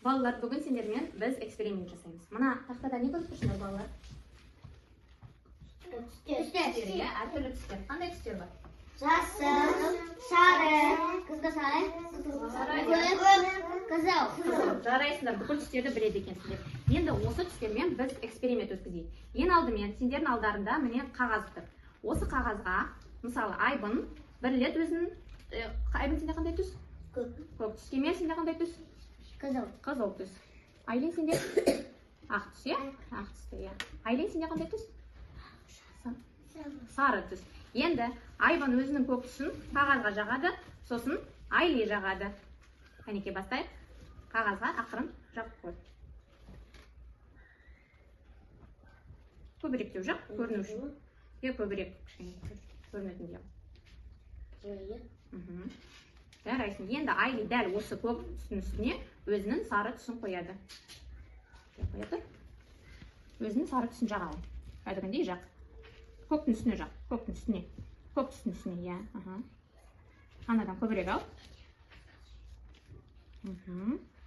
Балалар, бүгін сендермен біз эксперимент жасаймыз. Мына тақтада не көріп тұрсыңдар, балалар? Түстер, иә, әртүрлі түстер. Қандай түстер бар? Жасыл, сары, қызыл. Жарайсыңдар, бүкіл түстерді біледі екенсіңдер. Енді осы түстермен біз эксперимент өткізейік. Ең алдымен сендердің алдарында міне қағаз тұр. Осы қағазға, мысалы, Айбын бірлет өзінің, Айбын сенде қандай түс? Көк түс. Кемел сенде қандай түс? Қызыл түс. Айлин сенде ақ түс, иә? Ақ түсті, иә. Айлин сенде қандай түс? Сары түс. Енді Айбын өзінің көк түсін қағазға жағады, сосын Айли жағады. Кәнеке бастайық. Қағазға ақырын жағып қой. Көбірек деп жақ, көріну үшін. Көбірек көрінетін жақ. Жарайсың. Енді Айли дәл осы көк түстің үстіне өзінің сары түсін қояды. Өзінің сары түсін жағады. Кәдімгідей жақ. Көктің үстіне жақ. Көктің үстіне. Көк түстің үстіне, иә. Анадан көбірек ал.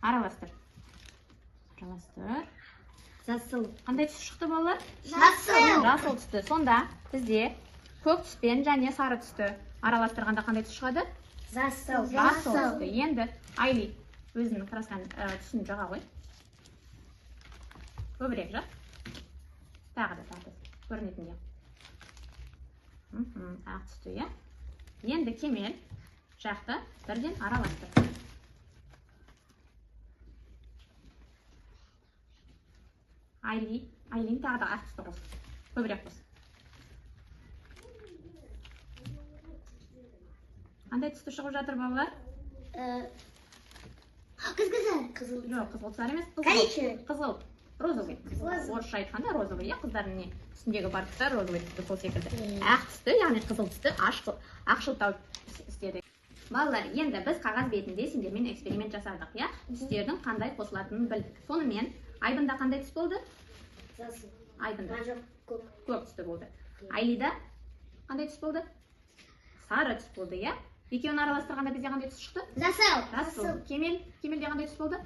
Араластыр. Жасыл. Қандай түс шықты, балалар? Жасыл. Жасыл түсті. Сонда бізде көк түспен және сары түсті араластырғанда қандай түс шығады? Жасыл. Жасыл түсті. Енді Айли өзінің красқан түсін жаға ғой. Көбірек жақ. Тағы да көрінетін жақ. Ақ түсті, иә. Енді Кемел жақты бірден араластыр. Айлин тағы да ақ түсті қос. Көбірек қос. Қандай түсті шығып жатыр, балалар? Қызыл. Жоқ, қызыл түсар емес. Қызыл. Розовый. Орысша айтқанда розовый, иә, қыздардың үстіндегі бар түстер розовый түсті, сол секілді. Ақ түсті, яғни қызыл түсті, ақшылтау істедік. Балалар, енді біз қағаз бетінде сендермен эксперимент жасадық, иә? Түстердің қандай қосылатынын білдік. Сонымен Айбында қандай түс болды? Жасыл. Айбында көк түсті болды. Айлида қандай түс болды? Сары түс болды, иә? Екеуін араластырғанда бізде қандай түс шықты? Жасыл. Кемелде қандай түс болды?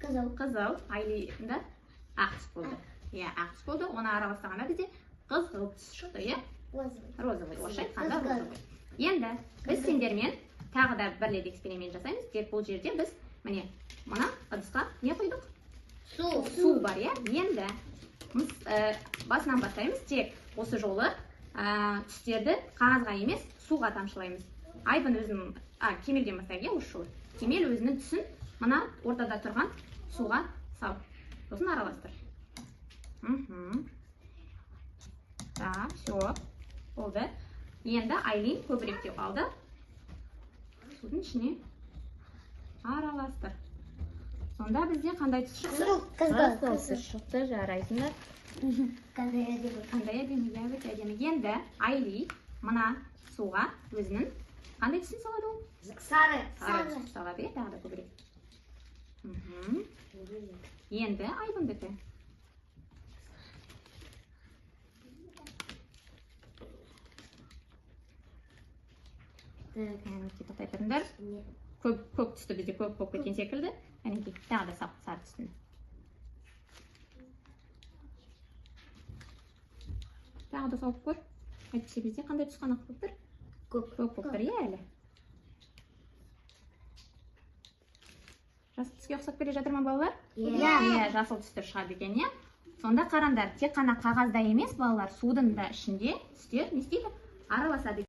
Қызыл. Айлинда ақ түс болды. Иә, ақ түс болды. Оны араластырғанда бізде қызыл түс шықты, иә? Розовый. Орысша айтқанда розовый. Енді біз сендермен тағы да бірлет эксперимент жасаймыз. Тек бұл жерде біз мына ыдысқа не қойдық? Су бар, иә? Енді басынан бастаймыз. Тек осы жолы түстерді қағазға емес, суға тамшылаймыз. Айбын өзінің, Кемелден бастайық, осы жолы. Кемел өзінің түсін мына ортада тұрған суға сал. Сосын араластыр. Так, все. Болды. Енді Айлин көбірек деп алды. Судың ішіне араластыр. Сонда бізде қандай түс шықты? Қызыл түс шықты, жарайсыңдар. Қандай әдемі, өте әдемі. Енді Айли мына суға өзінің қандай түсін салады ол? Сары. Түс салады, тағы да көбірек. Енді Айбындікі. Тоқтай тұрыңдар. Көк түсті бізде көк болып кеткен секілді. Тағы да сары түстін. Тағы да салып көр. Әйтпесе бізде қандай түс қанақ болып тұр? Көк болып тұр, иә әлі. Жасыл түске ұқсап келе жатыр ма, балалар? Иә, жасыл түстер шығады екен, иә? Сонда қараңдар, тек қана қағазда емес, балалар, судың да ішінде түстер не істейді? Араласады.